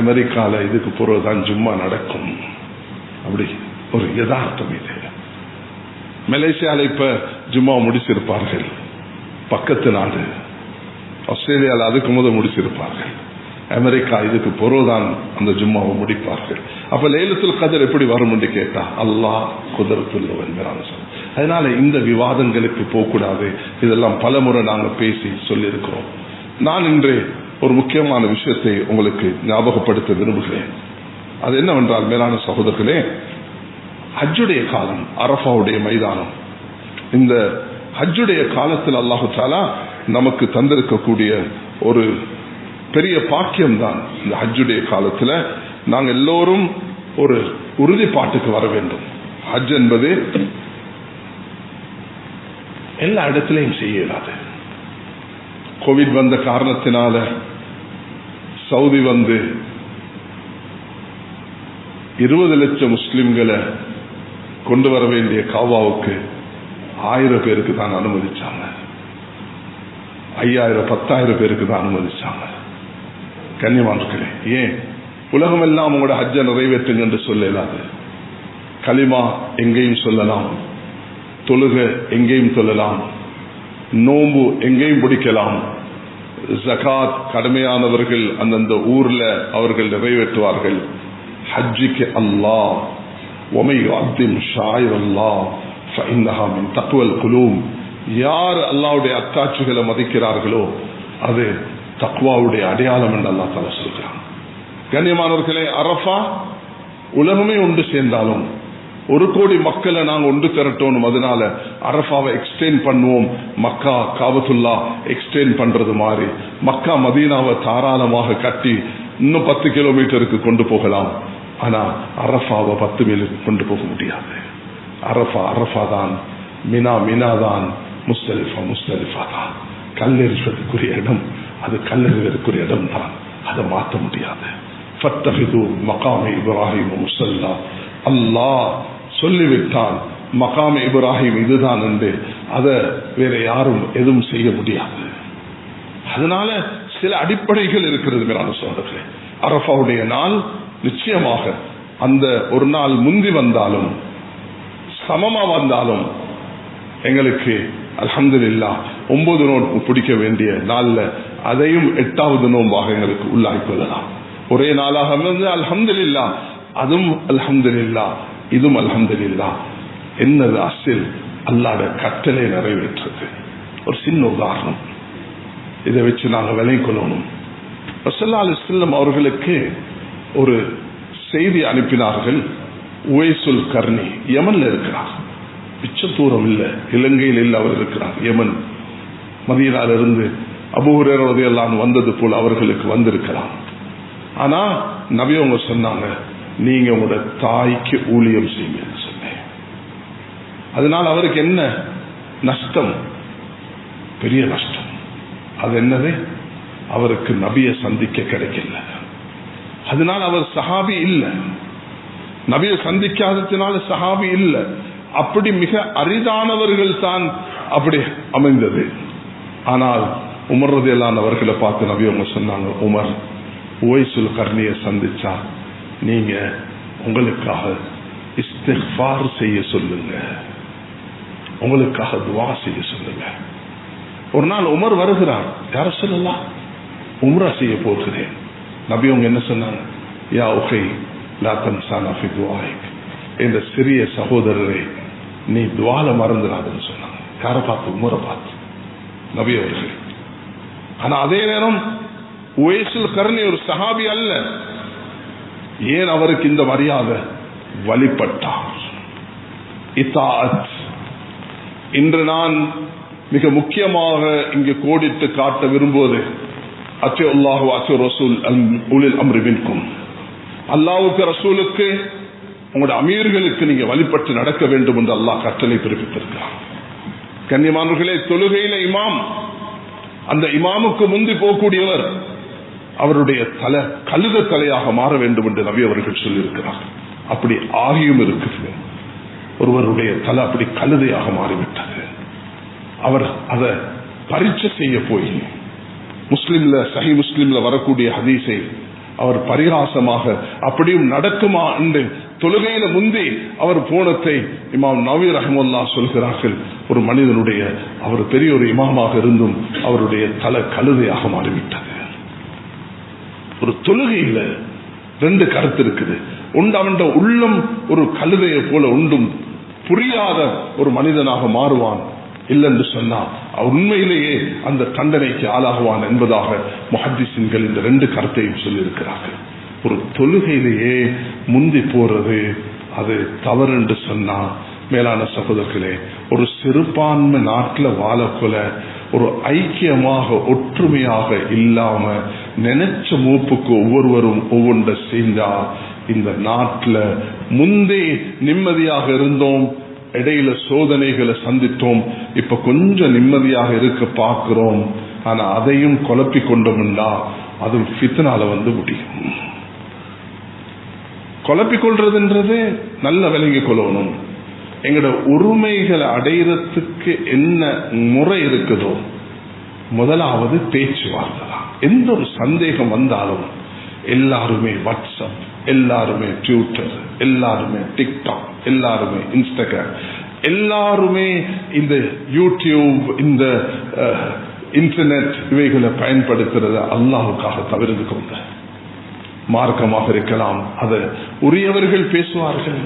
அமெரிக்கால இதுக்கு பிறகுதான் ஜும்மா நடக்கும். அப்படி ஒரு யதார்த்தம் இது. மலேசியால இப்ப ஜும்மா முடிச்சிருப்பார்கள், பக்கத்து நாடு. ஆஸ்திரேலியால அதுக்கு முதல் முடிச்சிருப்பார்கள். அமெரிக்கா இதுக்கு பொருள்தான் அந்த ஜும்மாவை முடிப்பார்கள். அப்ப லைலத்துல் கத்ர் எப்படி வரும் என்று கேட்டா அல்லாஹ் குதரத்துள்ளவன். அதனால இந்த விவாதங்களுக்கு போகக்கூடாது. இதெல்லாம் பலமுறை நாங்கள் பேசி சொல்லியிருக்கிறோம். நான் இன்று ஒரு முக்கியமான விஷயத்தை உங்களுக்கு ஞாபகப்படுத்த விரும்புகிறேன். அது என்னவென்றால், மேலான சகோதரர்களே, ஹஜ்ஜுடைய காலம், அரஃபாவுடைய மைதானம், இந்த ஹஜ்ஜுடைய காலத்தில் அல்லாஹு தஆலா நமக்கு தந்திருக்கக்கூடிய ஒரு பெரிய பாக்கியம்தான். இந்த ஹஜ்ஜுடைய காலத்தில் நாங்கள் எல்லோரும் ஒரு உறுதிப்பாட்டுக்கு வர வேண்டும். ஹஜ் என்பது எல்லா இடத்திலையும் செய்ய இயலாது. கோவிட் வந்த காரணத்தினால சவுதி வந்து 20 லட்சம் முஸ்லிம்களை கொண்டு வர வேண்டிய காபாவுக்கு 1000 பேருக்கு தான் அனுமதிச்சாங்க. 5000 10,000 பேருக்கு தான் அனுமதிச்சாங்க. கண்ணியமானவர்களே, ஏன் உலகம் எல்லாம் உங்களோட ஹஜ்ஜை நிறைவேற்றுங்க என்று சொல்லலாது. கலிமா எங்கேயும் சொல்லலாம், தொழுக எங்கேயும் சொல்லலாம், நோம்பு எங்கேயும் பிடிக்கலாம், ஜகாத் கடமையானவர்கள் அந்தந்த ஊர்ல அவர்கள் நிறைவேற்றுவார்கள். ஹஜ்ஜிக்கு அல்லாஹ் வமை யுஅத்திம் ஷாயிரல்லாஹ் ஃபஇன்னஹா மின் தக்வல் குலூப், யார் அல்லாஹ்வுடைய அத்தாட்சிகளை மதிக்கிறார்களோ அது தக்வாவுடைய அடையாளம் என்று அல்லாஹ் தஆலா சொல்கிறான். கண்ணியமானவர்களே, அரஃபா உலகமே ஒன்று சேர்ந்தாலும் 1 கோடி மக்களை நாங்கள் ஒன்று திரட்டணும். அதனால அரஃபாவை எக்ஸ்டெண்ட் பண்ணுவோம். மக்கா காபத்துல்லா எக்ஸ்டெண்ட் பண்றது மாதிரி மக்கா மதீனாவை தாராளமாக கட்டி இன்னும் 10 கிலோமீட்டருக்கு கொண்டு போகலாம். ஆனா அரஃபாவை 10 மைலுக்கு கொண்டு போக முடியாது. அரஃபா அரஃபா தான், மினா மினா தான், முஸ்தலிஃபா முஸ்தலிஃபா தான். கல்லெறிவதற்குரிய இடம் அது கல்லெறிவதற்குரிய இடம் தான். அதை மாற்ற முடியாது. ஃபத்தஹிது மகாமி இப்ராஹிம் முஸல்லா, அல்லாஹ் சொல்லிவிட்டான் மகாமி இப்ராஹிம் இதுதான் என்று. அதை வேற யாரும் எதுவும் செய்ய முடியாது. அதனால சில அடிப்படைகள் இருக்கிறது. மேலான சகோதரர்களே, அரஃபாவுடைய நாள் நிச்சயமாக அந்த ஒரு நாள் முந்தி வந்தாலும் சமமா வந்தாலும் எங்களுக்கு அல்ஹம்துலில்லாஹ் 9 நோன்பு பிடிக்க வேண்டிய நாள்ல அதையும் 8வது நோன்பாக எங்களுக்கு உள்ளாகிக் கொள்ளலாம். ஒரே நாளாக இருந்து அல்ஹம்துலில்லாஹ், அதுவும் அல்ஹம்துலில்லாஹ், இதுவும் அல்ஹம்துலில்லாஹ். என்னது அசில் அல்லாஹ்வுடைய கட்டளை நிறைவேற்றது. ஒரு சின்ன உதாரணம், இதை வச்சு நாங்கள் விளங்கிக் கொள்ளணும். ரசூலுல்லாஹி அலைஹி வஸல்லம் அவர்களுக்கு ஒரு செய்தி அனுப்பினார்கள். உவைசுல் கர்னி யமன்ல இருக்கிறார், மிச்ச தூரம் இல்ல, இலங்கையில் இல்ல, அவர் இருக்கிறார் யமன். மதீனால இருந்து அபூ ஹுரைரா ரலியல்லாஹு அன்ஹு வந்தது போல அவர்களுக்கு வந்திருக்கலாம். ஆனா நபி அவங்க சொன்னாங்க, நீங்க உங்களோட தாய்க்கு ஊழியம் செய்யுங்கன்னு சொன்னேன். அதனால அவருக்கு என்ன நஷ்டம்? பெரிய நஷ்டம். அது என்னது? அவருக்கு நபியை சந்திக்க கிடைக்கல. அதனால அவர் சஹாபி இல்ல. நபியை சந்திக்காததுனால சஹாபி இல்ல. அப்படி மிக அரிதானவர்கள் தான் அப்படி அமைந்தது. ஆனால் உமர் ரலியல்லாஹு அன்ஹு அவர்களை பார்த்து நபி அவங்க சொன்னாங்க, உமர் உவைசுல் கர்னியை சந்திச்சா நீங்க உங்களுக்காக இஸ்திக்ஃபார் செய்ய சொல்லுங்க, உங்களுக்காக துஆ செய்ய சொல்லுங்க. ஒரு நாள் உமர் வருகிறார், யார சொல்லலாம், உம்ரா செய்ய போகிறேன். நபி அவங்க என்ன சொன்னாங்க? யா உகை லா தன்சானா ஃபி துஆயிக், இந்த சிறிய சகோதரரை நீ துஆல மறந்துடாதுன்னு சொன்னாங்க. யாரை பார்த்து? உமரை பார்த்து, நபி அவர்கள். ஆனா அதே நேரம் உவைசுல் கர்னி ஒரு சஹாபி அல்ல. ஏன் அவருக்கு இந்த மரியாதை? வழிபட்டார், இத்தாஅத். இன்று நான் மிக முக்கியமாக இங்கு கோடிட்டு காட்ட விரும்புவது அத்தியுல்லாஹு அத்தியு ரசூல் உலில் அம்ரி மின்கும். அல்லாஹ்வுக்கு ரசூலுக்கு உங்களுடைய அமீர்களுக்கு நீங்க வழிபட்டு நடக்க வேண்டும் என்று அல்லாஹ் கட்டளை பிறப்பித்திருக்கிறார். கண்ணியமானவர்களே, தொழுகையில இமாம், அந்த இமாமுக்கு முந்தி போகக்கூடியவர் அவருடைய தலை கழுத தலையாக மாற வேண்டும் என்று நபி அவர்கள் சொல்லியிருக்கிறார். அப்படி ஆகியும் இருக்குது. ஒருவருடைய தலை அப்படி கழுதையாக மாறிவிட்டது. அவர் அதை பரீட்சை செய்ய போய் முஸ்லிம்ல, சஹி முஸ்லிம்ல வரக்கூடிய ஹதீஸை அவர் பரிகாசமாக அப்படியும் நடக்குமா என்று தொழுகையில முந்தி அவர் போனத்தை இமாம் நவவி ரஹ்மத்துல்லாஹ் சொல்கிறார்கள். ஒரு மனிதனுடைய, அவர் பெரிய ஒரு இமாமாக இருந்தும் அவருடைய தலை கழுதையாக மாறிவிட்டது. ஒரு தொழுகையில 2 கருத்து இருக்குது. ஒன்று, அவன் உள்ளம் ஒரு கழுதையை போல ஒன்றும் புரியாத ஒரு மனிதனாக மாறுவான். இல்லென்று சொன்னா உண்மையிலேயே அந்த தண்டனைக்கு ஆளாகுவான் என்பதாக முஹத்திஸீன்கள் இந்த 2 கருத்தையும் சொல்லியிருக்கிறார்கள். ஒரு தொழுகையிலேயே முந்தி போறது அது தவறு என்று சொன்னா, மேலான சகோதரர்களே, ஒரு சிறுபான்மை நாட்டில் வாழக்குள்ள ஒரு ஐக்கியமாக ஒற்றுமையாக இல்லாம நினைச்ச மூப்புக்கு ஒவ்வொருவரும் ஒவ்வொன்றை செஞ்சா இந்த நாட்டில் முந்தே நிம்மதியாக இருந்தோம், இடையில சோதனைகளை சந்தித்தோம், இப்ப கொஞ்சம் நிம்மதியாக இருக்க பார்க்கிறோம். ஆனா அதையும் குழப்பி கொண்டோம்னா அது ஃபித்னால முடியும். குழப்பிக்கொள்றதுன்றது நல்ல விளங்கி கொள்ளணும். எங்களோட உரிமைகளை அடையிறதுக்கு என்ன முறை இருக்குதோ முதலாவது பேச்சுவார்த்தை தான். எந்த ஒரு சந்தேகம் வந்தாலும் எல்லாருமே வாட்ஸ்அப், எல்லாருமே ட்விட்டர், எல்லாருமே டிக்டாக், எல்லாருமே இன்ஸ்டாகிராம், எல்லாருமே இந்த யூடியூப், இந்த இன்டர்நெட் இவைகளை பயன்படுத்துறத அல்லாஹ்வுக்காக தவிர்த்துக்கோங்க. மார்க்கமாக இருக்கலாம், அது உரியவர்கள் பேசுவார்கள்.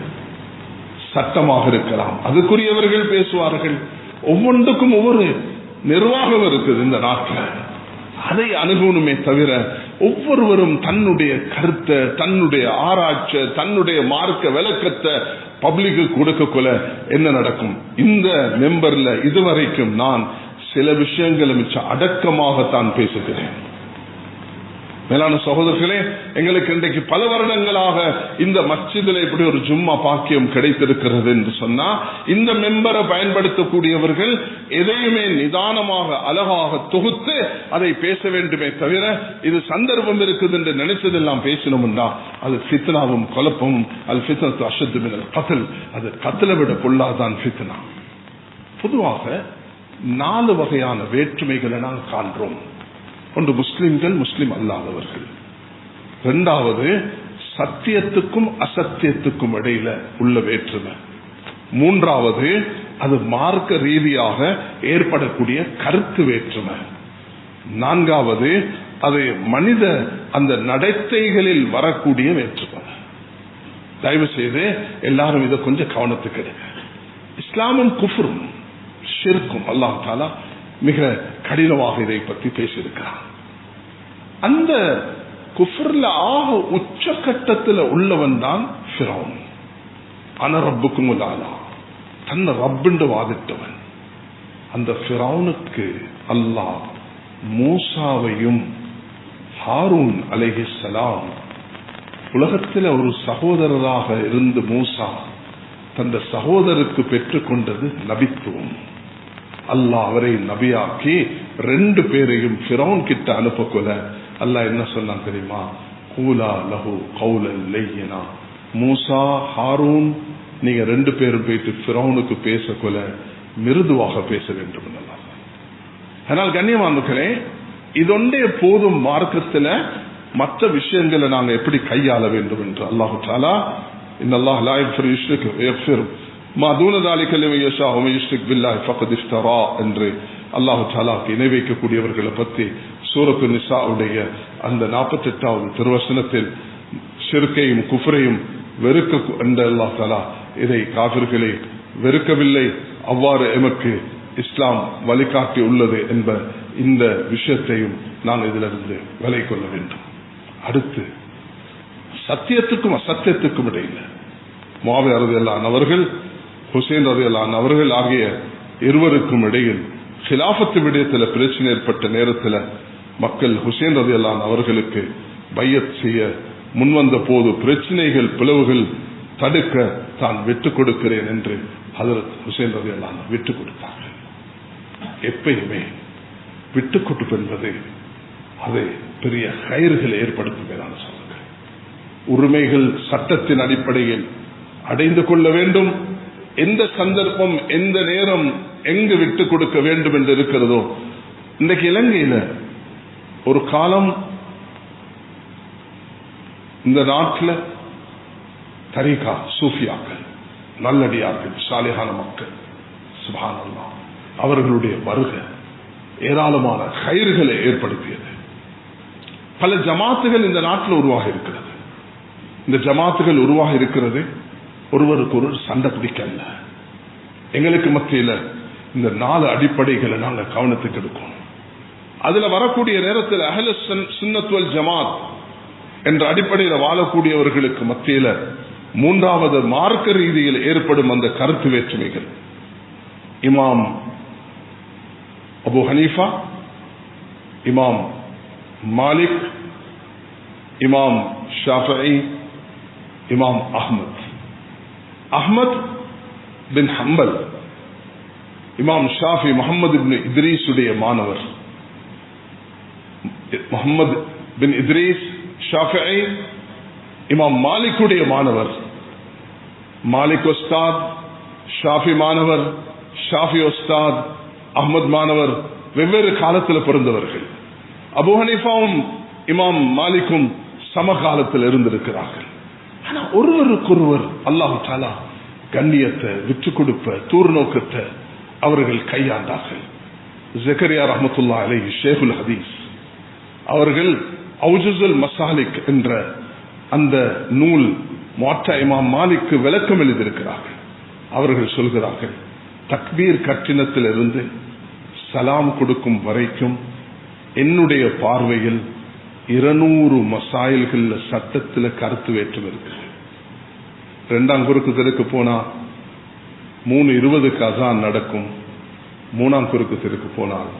சட்டமாக இருக்கலாம், அதுக்குரியவர்கள் பேசுவார்கள். ஒவ்வொன்றுக்கும் ஒவ்வொரு நிர்வாகம் இருக்குது இந்த நாட்டில். அதை அணுகணுமே தவிர ஒவ்வொருவரும் தன்னுடைய கருத்தை, தன்னுடைய ஆராய்ச்சி, தன்னுடைய மார்க்க விளக்கத்தை பப்ளிக்கு கொடுக்கக்குள்ள என்ன நடக்கும்? இந்த மெம்பர்ல இதுவரைக்கும் நான் சில விஷயங்களை மிச்சம் அடக்கமாகத்தான் பேசுகிறேன். மேலான சகோதரர்களே, எங்களுக்கு இன்றைக்கு பல வருடங்களாக இந்த மஸ்ஜிதில் இப்படி ஒரு ஜும்மா பாக்கியம் கிடைத்திருக்கிறது என்று சொன்னா, இந்த மெம்பரை பயன்படுத்தக்கூடியவர்கள் எதையுமே நிதானமாக அழகாக தொகுத்து அதை பேச வேண்டுமே தவிர இது சந்தர்ப்பம் இருக்குது என்று நினைச்சதெல்லாம் பேசணும்னா அது ஃபித்னாவும் குழப்பமும். அது ஃபித்னத்து அஷத்து மினல் கத்ல், அது கத்லை விட பொல்லாதான் ஃபித்னா. பொதுவாக 4 வகையான வேற்றுமைகளை நாம் காண்றோம். ஒன்று முஸ்லிம்கள், முஸ்லிம் அல்லாதவர்கள். 2வது சத்தியத்துக்கும் அசத்தியத்துக்கும் இடையில உள்ள வேற்றுமை. 3வது அது மார்க்க ரீதியாக ஏற்படக்கூடிய கருத்து வேற்றுமை. 4வது அது மனித அந்த நடத்தைகளில் வரக்கூடிய வேற்றுமை. தயவு செய்து எல்லாரும் இதை கொஞ்சம் கவனத்துக்கு எடுங்க. இஸ்லாமும் குஃப்ரும் ஷிர்க்கும் அல்லாஹ் தஆலா மிக கடினமாக இதை பற்றி பேசியிருக்கிறார். அந்த குஃப்ர்ல ஆக உச்சகட்டத்தில் உள்ளவன் தான் ஃபிரௌன். அன ரப்புக்கும் ஆலா, தன்னை ரப்புண்டு வாதிட்டவன். அந்த ஃபிரௌனுக்கு அல்லாஹ் மூசாவையும் ஹாரூன் அலைஹிஸ்ஸலாம், உலகத்தில் ஒரு சகோதரராக இருந்து மூசா தந்த சகோதரருக்கு பெற்றுக்கொண்டது நபித்துவம். அல்லாஹ் அவரை நபியாக்கி 2 பேரையும் ஃபிரௌன் கிட்ட அனுப்பக்கொள்ள அல்லாஹ் என்ன சொன்னான் தெரியுமா? கூலா லஹு கௌலன் லையினா, மூசா ஹாரூன் நீங்க 2 பேரும் போயிட்டு ஃபிரௌனுக்கு பேசக்கொள்ள மிருதுவாக பேச வேண்டும். ஆனால் கண்ணியமானவர்களே, இதொண்டே போதும் மார்க்கத்தில் மற்ற விஷயங்களை நாங்க எப்படி கையாள வேண்டும் என்று அல்லாஹு தஆலா இன்னல்லாஹ் லா யக்ஃபிரு யுஷ்ரிக வ யக்ஃபிரு மா தூன ذلك லிமன் யஷா வ யுஷ்ரிக் பில்லாஹி ஃபக்கத் இஃப்தரா என்று அல்லாஹு தஆலா இணை வைக்கக்கூடியவர்களை பற்றி சூரத்து நிசாவுடைய அந்த 48வது திருவசனத்தில் ஷிர்கையும் குஃப்ரையும் வெறுக்க என்ற அல்லாஹ் தஆலா இதை காஃபிர்களை வெறுக்கவில்லை, அவ்வாறு எமக்கு இஸ்லாம் வழிகாட்டி உள்ளது என்ற இந்த விஷயத்தையும் நான் இதிலிருந்து விலை கொள்ள வேண்டும். அடுத்து சத்தியத்துக்கும் அசத்தியத்துக்கும் இடையில் முஆவியா ரலியல்லாஹு அன்ஹு அவர்கள், ஹுசைன் ரலியல்லாஹு அன்ஹு அவர்கள் ஆகிய இருவருக்கும் இடையில் கிலாஃபத்து விடயத்தில் பிரச்சனை ஏற்பட்ட நேரத்தில் மக்கள் ஹுசைன் ரலியல்லாஹு அன்ஹு அவர்களுக்கு பையத் செய்ய முன்வந்த போது பிரச்சனைகள் பிளவுகள் தடுக்க தான் விட்டுக் கொடுக்கிறேன் என்று ஹஜ்ரத் ஹுசைன் ரலியல்லாஹு அன்ஹு விட்டுக் கொடுத்தார்கள். எப்பயுமே விட்டுக் கொடுப்பு என்பது அது பெரிய கயிறுகளை ஏற்படுத்தும். சொல்லுங்கள், உரிமைகள் சட்டத்தின் அடிப்படையில் அடைந்து கொள்ள வேண்டும். எந்த சந்தர்ப்பம் எந்த நேரம் எங்கு விட்டுக் கொடுக்க வேண்டும் என்று இருக்கிறதோ. இன்றைக்கு இலங்கையில் ஒரு காலம் இந்த நாட்டில் தரீகா சூஃபியாக்கள், நல்லடியார்கள், சாலிஹான மக்கள், சுப்ஹானல்லாஹ், அவர்களுடைய வருகை ஏராளமான கயிறுகளை ஏற்படுத்தியது. பல ஜமாத்துகள் இந்த நாட்டில் உருவாக இருக்கிறது. இந்த ஜமாத்துகள் உருவாக இருக்கிறது ஒருவருக்கு ஒரு சண்டை பிடிக்கல, எங்களுக்கு மத்தியில இந்த 4 அடிப்படைகளை நாங்க கவனத்துக்கு எடுக்கணும். அதுல வரக்கூடிய நேரத்தில் அஹ்லு சுன்னத் வல் ஜமாத் என்ற அடிப்படையில் வாழக்கூடியவர்களுக்கு மத்தியில 3வது மார்க்க ரீதியில் ஏற்படும் அந்த கருத்து வேற்றுமைகள். இமாம் அபு ஹனீஃபா, இமாம் மாலிக், இமாம் ஷாஃபிஈ, இமாம் அஹ்மத் பின் ஹம்பல், இமாம் ஷாஃபி முஹம்மது பின் இத்ரீஸ் உடைய மாணவர். முஹம்மது பின் இத்ரீஸ் ஷாஃபிஈ இமாம் மாலிக்குடைய மாணவர். மாலிக் உஸ்தாத், ஷாஃபி மாணவர், ஷாஃபி உஸ்தாத், அஹ்மத் மாணவர், வெவ்வேறு காலத்தில் பிறந்தவர்கள். அபு ஹனீஃபாவும் இமாம் மாலிக்கும் சமகாலத்தில் இருந்திருக்கிறார்கள். ஆனா ஒருவருக்கொருவர் அல்லாஹ் தஆலா கண்ணியத்தை, விட்டு கொடுப்ப, தூர்நோக்கத்தை அவர்கள் கையாண்டார்கள். ஜக்கரியா ரஹ்மத்துல்லாஹி அலைஹி ஷேகுல் ஹதீஸ் அவர்கள் அவுஜுல் மசாலிக் என்ற அந்த நூல் முவத்தா இமாம் மாலிக்கு விளக்கம் எழுதியிருக்கிறார்கள். அவர்கள் சொல்கிறார்கள், தக்பீர் கட்டினத்திலிருந்து சலாம் கொடுக்கும் வரைக்கும் என்னுடைய பார்வையில் 200 மசாயில்கள் சட்டத்தில் கருத்து வேற்றம் இருக்கு. 2ஆம் குறுக்கு தெருக்கு போனா 3:20 அசான் நடக்கும். 3ஆம் குறுக்கு தெருக்கு போனால்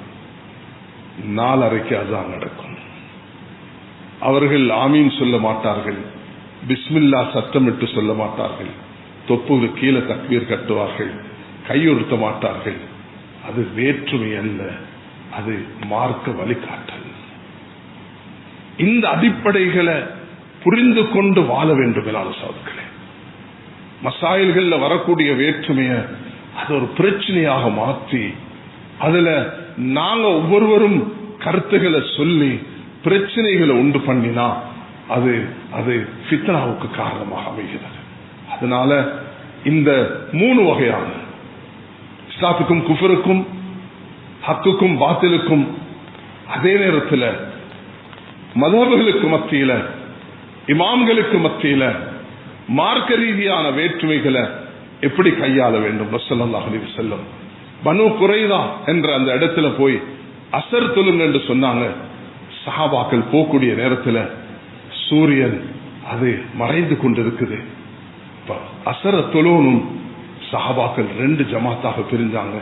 4:30 அசான் நடக்கும். அவர்கள் ஆமீன் சொல்ல மாட்டார்கள், பிஸ்மில்லா சத்தமிட்டு சொல்ல மாட்டார்கள், தொப்புக்கு கீழே தக்பீர் கட்டுவார்கள், கையுறுத்த மாட்டார்கள். அது வேற்றுமை அல்ல, அது மார்க்க வழிகாட்டல். இந்த அடிப்படைகளை புரிந்து கொண்டு வாழ வேண்டும். சகோதரர்களே, மசாயில்கள்ல வரக்கூடிய வேற்றுமையை அது ஒரு பிரச்சனையாக மாற்றி அதுல நாங்க ஒவ்வொருவரும் கருத்துக்களை சொல்லி பிரச்சனைகளை உண்டு பண்ணினா அது அது ஃபித்னாவுக்கு காரணமாக அமைகிறது. அதனால இந்த 3 வகையான இஸ்லாத்துக்கும் குஃபருக்கும், ஹக்குக்கும் பாத்திலுக்கும், அதே நேரத்தில் மதஹ்புகளுக்கு மத்தியில, இமாம்களுக்கு மத்தியில மார்க்க ரீதியான வேற்றுமைகளை எப்படி கையாள வேண்டும். ஸல்லல்லாஹு அலைஹி வஸல்லம் பனு குரைதா என்ற அந்த இடத்துல போய் அசர் தொழுங்க என்று சொன்னாங்க. சஹாபாக்கள் போகக்கூடிய நேரத்தில் சூரியன் அது மறைந்து கொண்டிருக்குது. அசர தொழுவனும் சஹாபாக்கள் 2 ஜமாத்தாக பிரிஞ்சாங்க.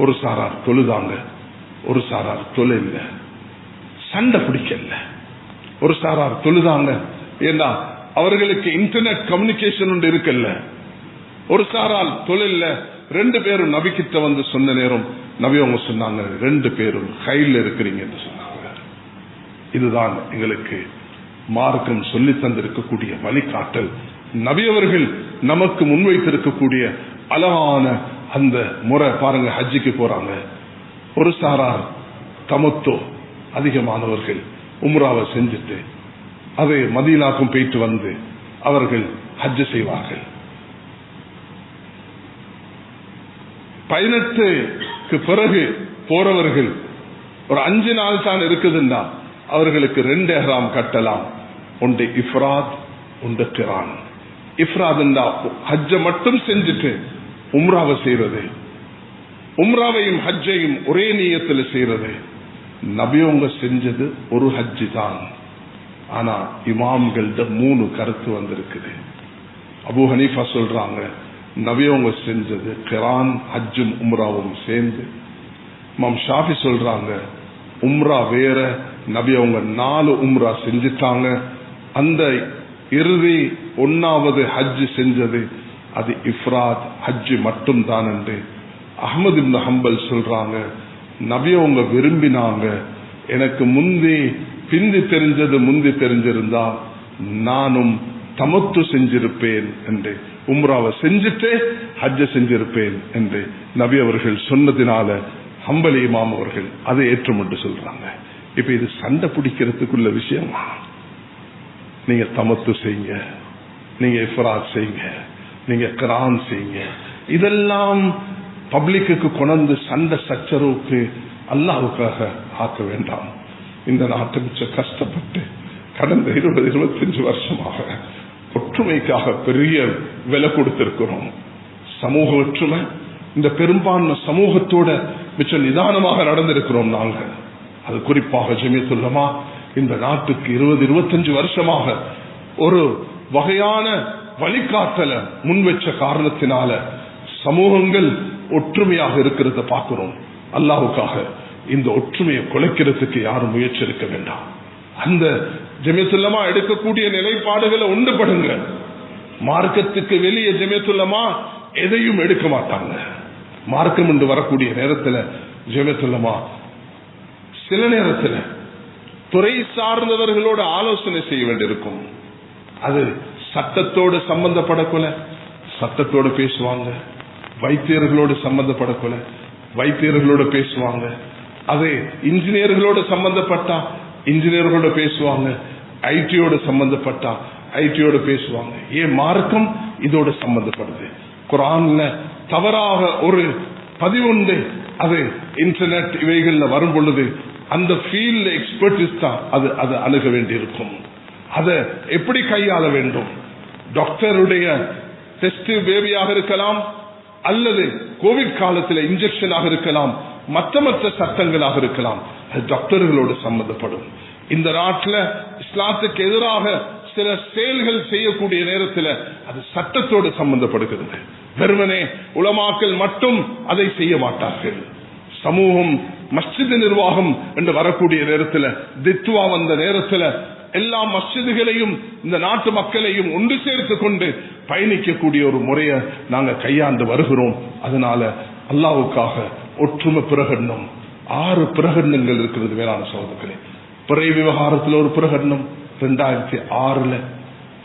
ஒரு சாரார் தொழுதாங்க, ஒரு சாரார் தொழில் சண்டை பிடிக்கல. ஒரு சாரார் தொழுதாங்க, ஏன்னா அவர்களுக்கு இன்டர்நெட் கம்யூனிகேஷன் ஒன்று இருக்கல்ல. ஒரு சாரால் தொழில் 2 பேரும் நபி கிட்ட வந்து சொன்ன நேரம் நபி அவங்க சொன்னாங்க, 2 பேரும் கையில் இருக்கிறீங்க என்று சொன்னாங்க. இதுதான் எங்களுக்கு மார்க்கம் சொல்லி தந்திருக்கக்கூடிய வழிகாட்டல். நபி அவர்கள் நமக்கு முன்வைத்திருக்கக்கூடிய அழகான அந்த முறை பாருங்க. ஹஜ்ஜுக்கு போறாங்க, ஒரு சாரார் தமத்தோ, அதிகமானவர்கள் உம்ராவை செஞ்சுட்டு அதை மதீனாக்கும் போயிட்டு வந்து அவர்கள் ஹஜ்ஜு செய்வார்கள். 18க்கு பிறகு போறவர்கள் ஒரு 5 நாள் தான் இருக்குதுன்னா அவர்களுக்கு 2 இஹ்ராம் கட்டலாம். ஒன்று இஃப்ராத், ஒன்று கிரான். இஃப்ராத் ஹஜ்ஜ மட்டும் செஞ்சுட்டு உம்ராவை செய்யறது, உம்ராவையும் ஹஜ்ஜையும் ஒரே நியத்தில் செய்யறது. நபியவங்க செஞ்சது ஒரு ஹஜ்ஜி தான். ஆனா இமாம்கள்ட 3 கருத்து வந்திருக்குது. அபு ஹனீஃபா சொல்றாங்க, நபியவங்க செஞ்சது கிரான், ஹஜ்ஜும் உம்ராவும் சேர்ந்து. இமாம் ஷாஃபி சொல்றாங்க, உம்ரா வேற, நபி அவங்க 4 உம்ரா செஞ்சுட்டாங்க. அந்த இறுதி 1வது ஹஜ் செஞ்சது அது இஃப்ராத் ஹஜ் மட்டும் தான் என்று. அஹ்மத் இப்னு ஹம்பல் சொல்றாங்க, நபி அவங்க விரும்பினாங்க, எனக்கு முந்தி பிந்தி தெரிஞ்சது முந்தி தெரிஞ்சிருந்தா நானும் தமத்து செஞ்சிருப்பேன் என்று, உம்ராவை செஞ்சுட்டு ஹஜ்ஜ செஞ்சிருப்பேன் என்று நபி அவர்கள் சொன்னதினால ஹம்பலி இமாம் அவர்கள் அதை ஏற்றும் என்று சொல்றாங்க. இப்ப இது சண்டை பிடிக்கிறதுக்குள்ள விஷயமா? நீங்க தமத்து செய்யுங்க, நீங்க இஃப்ராத் செய்யுங்க, நீங்க கிரான் செய்யுங்க, இதெல்லாம் பப்ளிக்கு கொண்டு சண்டை சச்சரவுக்கு அல்லாஹ்வுக்காக ஆக்க வேண்டாம். இந்த நாட்டை மிச்சம் கஷ்டப்பட்டு கடந்த 20-25 வருஷமாக ஒற்றுமைக்காக பெரிய விலை கொடுத்திருக்கிறோம். சமூக ஒற்றுமை, இந்த பெரும்பான்மை சமூகத்தோட மிச்ச நிதானமாக நடந்திருக்கிறோம் நாங்கள். அது குறிப்பாக ஜமியத்துல் உலமா இந்த நாட்டுக்கு 20-25 வருஷமாக ஒரு வகையான வழிகாட்டல முன்வச்ச காரணத்தினால சமூகங்கள் ஒற்றுமையாக இருக்கிறத பார்க்கிறோம். அல்லாஹ்வுக்காக இந்த ஒற்றுமையை குலைக்கிறதுக்கு யாரும் முயற்சி எடுக்க வேண்டாம். அந்த ஜமியத்துல் உலமா எடுக்கக்கூடிய நிலைப்பாடுகளை ஒன்றுபடுங்க. மார்க்கத்துக்கு வெளியே ஜமியத்துல் உலமா எதையும் எடுக்க மாட்டாங்க. மார்க்கம் என்று வரக்கூடிய நேரத்தில் ஜமியத்துல் உலமா சில நேரத்தில் துறை சார்ந்தவர்களோட ஆலோசனை செய்ய வேண்டியிருக்கும். அது சட்டத்தோடு சம்பந்தப்படக்கூட சட்டத்தோடு பேசுவாங்க, வைத்தியர்களோடு சம்பந்தப்படக்கூட வைத்தியர்களோட பேசுவாங்க, அது இன்ஜினியர்களோட சம்பந்தப்பட்டா இன்ஜினியர்களோட பேசுவாங்க, ஐடியோட சம்பந்தப்பட்டா ஐடியோட பேசுவாங்க. ஏன் மார்க்கம் இதோட சம்பந்தப்படுது. குர்ஆன்ல தவறாக ஒரு பதிவுண்டு அது இன்டர்நெட் இவைகள்ல வரும் பொழுது அந்த ஃபீல்ட் எக்ஸ்பர்டிஸ் தான் அது அணுக வேண்டியிருக்கும். அதை எப்படி கையாள வேண்டும்? டாக்டருடைய டெஸ்ட் பேபியாக இருக்கலாம், அல்லது கோவிட் காலத்தில் இன்ஜெக்ஷனாக இருக்கலாம், மற்ற சட்டங்களாக இருக்கலாம். அது டாக்டர்களோடு சம்பந்தப்படும். இந்த நாட்டில் இஸ்லாத்துக்கு எதிராக சில செயல்கள் செய்யக்கூடிய நேரத்தில் அது சட்டத்தோடு சம்பந்தப்படுகிறது. வெறுமனே உலமாக்கள் மட்டும் அதை செய்ய மாட்டார்கள். சமூகம், மஸ்ஜித் நிர்வாகம் என்று வரக்கூடிய நேரத்தில், தித்வா வந்த நேரத்தில் எல்லா மஸ்ஜிதுகளையும் இந்த நாட்டு மக்களையும் ஒன்று சேர்த்து கொண்டு பயணிக்கக்கூடிய ஒரு முறையை நாங்கள் கையாண்டு வருகிறோம். அதனால அல்லாஹ்வுக்காக ஒற்றுமை பிரகடனம் 6 பிரகடனங்கள் இருக்கிறது. வேளாண் சகோதரர்களே, பிறை விவகாரத்தில் ஒரு பிரகடனம் 2006,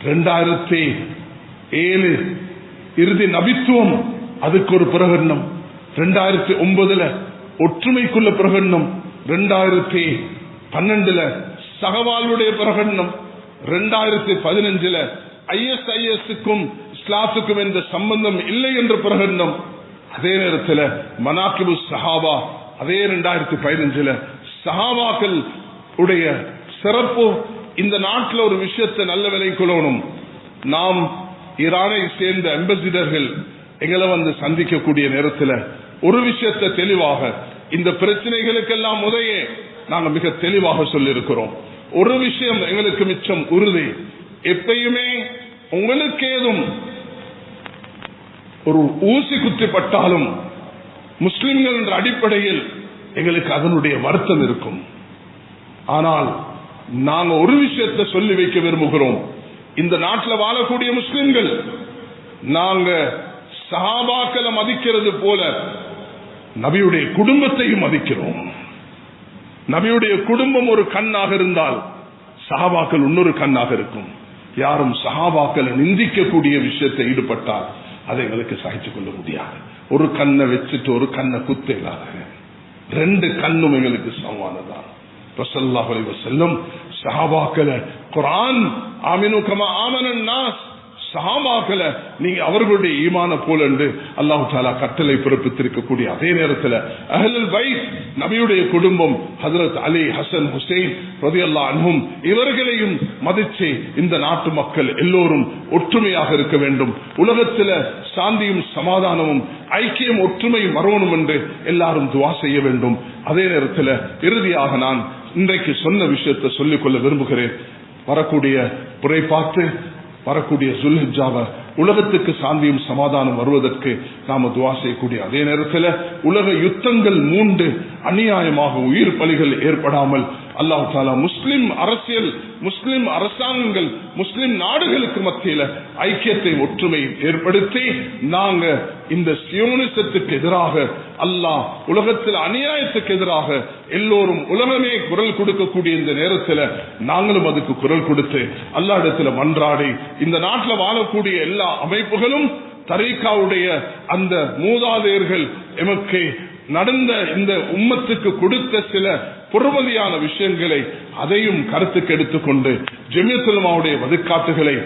2007 இறுதி நபித்துவம் அதுக்கு ஒரு பிரகடனம், 2009 ஒற்றுமைக்குள்ள பிரகடனம், 2012 சகவாழ்வுடைய பிரகடனம், 2015 ISIS-க்கும் இஸ்லாத்துக்கும் எந்த சம்பந்தம் இல்லை என்ற பிரகடனம். அதே நேரத்தில் மனாகிபு சஹாபா, அதே 2015 சஹாபாக்கள் உடைய சிறப்பு. இந்த நாட்டில் ஒரு விஷயத்தை நல்ல விலை கொள்ளணும். நாம் ஈரானை சேர்ந்த அம்பாசிடர்கள் எங்களை வந்து சந்திக்கக்கூடிய நேரத்தில் ஒரு விஷயத்தை தெளிவாக, இந்த பிரச்சனைகளுக்கெல்லாம் முதையே நாங்கள் மிக தெளிவாக சொல்லியிருக்கிறோம். ஒரு விஷயம் எங்களுக்கு மிச்சம் உறுதி, எப்பயுமே உங்களுக்கு ஏதும் ஒரு ஊசி குத்திப்பட்டாலும் முஸ்லிம்கள் என்ற அடிப்படையில் எங்களுக்கு அதனுடைய வருத்தம் இருக்கும். ஆனால் நாங்கள் ஒரு விஷயத்தை சொல்லி வைக்க விரும்புகிறோம். இந்த நாட்டில் வாழக்கூடிய முஸ்லிம்கள் நாங்க சஹாபாக்களை மதிக்கிறது போல நபியுடைய குடும்பத்தையும் மதிக்கிறோம். நபியுடைய குடும்பம் ஒரு கண்ணாக இருந்தால் சஹாபாக்கள் இன்னொரு கண்ணாக இருக்கும். யாரும் சஹாபாக்களை நிந்திக்கக்கூடிய விஷயத்தை ஈடுபட்டால் அதை எங்களுக்கு சகித்துக் கொள்ள முடியாது. ஒரு கண்ணை வச்சுட்டு ஒரு கண்ணை குத்தலாக, 2 கண்ணும் எங்களுக்கு சமமானதான். ரசூலுல்லாஹி அலைஹி வஸல்லம் சஹாபாக்களை குர்ஆன் ஆமினு கமா ஆமனன் நாஸ், சஹாபாக்களை நீங்க அவர்களுடைய ஈமான போல என்று அல்லாஹ் தஆலா கட்டளை பிறப்பித்திருக்கக்கூடிய அதே நேரத்தில் அஹ்லுல் பைத் நபியுடைய குடும்பம் ஹஜ்ரத் அலி, ஹசன், ஹுசைன் ரலியல்லாஹு அன்ஹும் இவர்களையும் மதிச்சு இந்த நாட்டு மக்கள் எல்லோரும் ஒற்றுமையாக இருக்க வேண்டும். உலகத்தில் சாந்தியும் சமாதானமும் ஐக்கியம் ஒற்றுமையும் வரணும் என்று எல்லாரும் துஆ செய்ய வேண்டும். அதே நேரத்தில் இறுதியாக நான் இன்றைக்கு சொன்ன விஷயத்தை சொல்லிக்கொள்ள விரும்புகிறேன். வரக்கூடிய புரை பார்த்து வரக்கூடிய ஜுல்ஹிஜ்ஜாவை உலகத்துக்கு சாந்தியும் சமாதானம் வருவதற்கு நாம துஆ செய்யக்கூடிய அதே நேரத்தில் உலக யுத்தங்கள் மூண்டு அநியாயமாக உயிர் பலிகள் ஏற்படாமல் அல்லாஹ் தஆலா முஸ்லிம் அரசியல், முஸ்லிம் அரசாங்கங்கள், முஸ்லிம் நாடுகளுக்கு மத்தியில் ஐக்கியத்தை ஒற்றுமை ஏற்படுத்தி நாங்க இந்த சியோனிசத்துக்கு எதிராக, அல்லாஹ் உலகத்தில் அநியாயத்துக்கு எதிராக எல்லோரும் உலகமே குரல் கொடுக்கக்கூடிய இந்த நேரத்தில் நாங்களும் அதுக்கு குரல் கொடுத்து அல்லாஹ் இடத்துல மன்றாடி இந்த நாட்டில் வாழக்கூடிய எல்லா அமைப்புகளும் தரீகாவுடைய அந்த மூதாதையர்கள் எமக்கு நடந்த இந்த உம்மத்துக்கு கொடுத்த சில பொறுமதியான விஷயங்களை அதையும் கருத்துக்கு எடுத்துக்கொண்டு ஜமியத்துல் உலமாவுடைய வழிகாட்டுகளை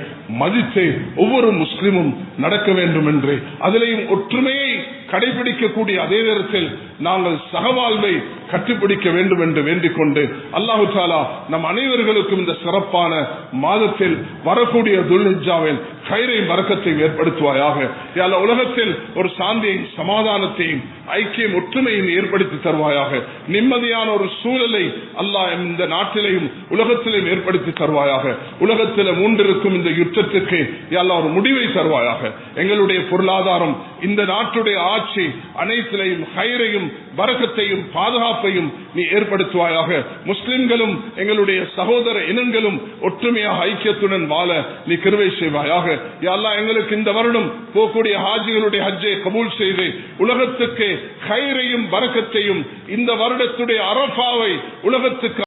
மதித்து ஒவ்வொரு முஸ்லிமும் நடக்க வேண்டும் என்று, அதிலேயும் ஒற்றுமையை கடைபிடிக்கக்கூடிய அதே நேரத்தில் நாங்கள் சகவாழ்வை கற்றுப்பிடிக்க வேண்டும் என்று வேண்டிக் கொண்டு, அல்லாஹு தஆலா நம் அனைவர்களுக்கும் இந்த சிறப்பான மாதத்தில் வரக்கூடிய துல்ஹிஜ்ஜாவில் கைரையும் பரக்கத்தையும் ஏற்படுத்துவாயாக. யா அல்லாஹ், உலகத்தில் ஒரு சாந்தியையும் சமாதானத்தையும் ஐக்கியம் ஒற்றுமையும் ஏற்படுத்தி தருவாயாக. நிம்மதியான ஒரு சூழலை அல்லாஹ் இந்த நாட்டிலையும் உலகத்திலையும் ஏற்படுத்தி தருவாயாக. உலகத்தில் மூன்றிருக்கும் இந்த யுத்தத்துக்கு யா அல்லாஹ் ஒரு முடிவை தருவாயாக. எங்களுடைய பொருளாதாரம், இந்த நாட்டுடைய ஆட்சி அனைத்திலையும் கைரையும் பரக்கத்தையும் பாதுகாப்பையும் நீ ஏற்படுத்துவாயாக. முஸ்லிம்களும் எங்களுடைய சகோதர இனங்களும் ஒற்றுமையாக ஐக்கியத்துடன் வாழ நீ கிருபை செய்வாயாக. யா அல்லாஹ், எங்களுக்கு இந்த வருடம் போகக்கூடிய ஹாஜிகளுடைய ஹஜ்ஜை கபூல் செய்து உலகத்துக்கு கைரையும் பரக்கத்தையும், இந்த வருடத்துடைய அரஃபாவை உலகத்துக்கு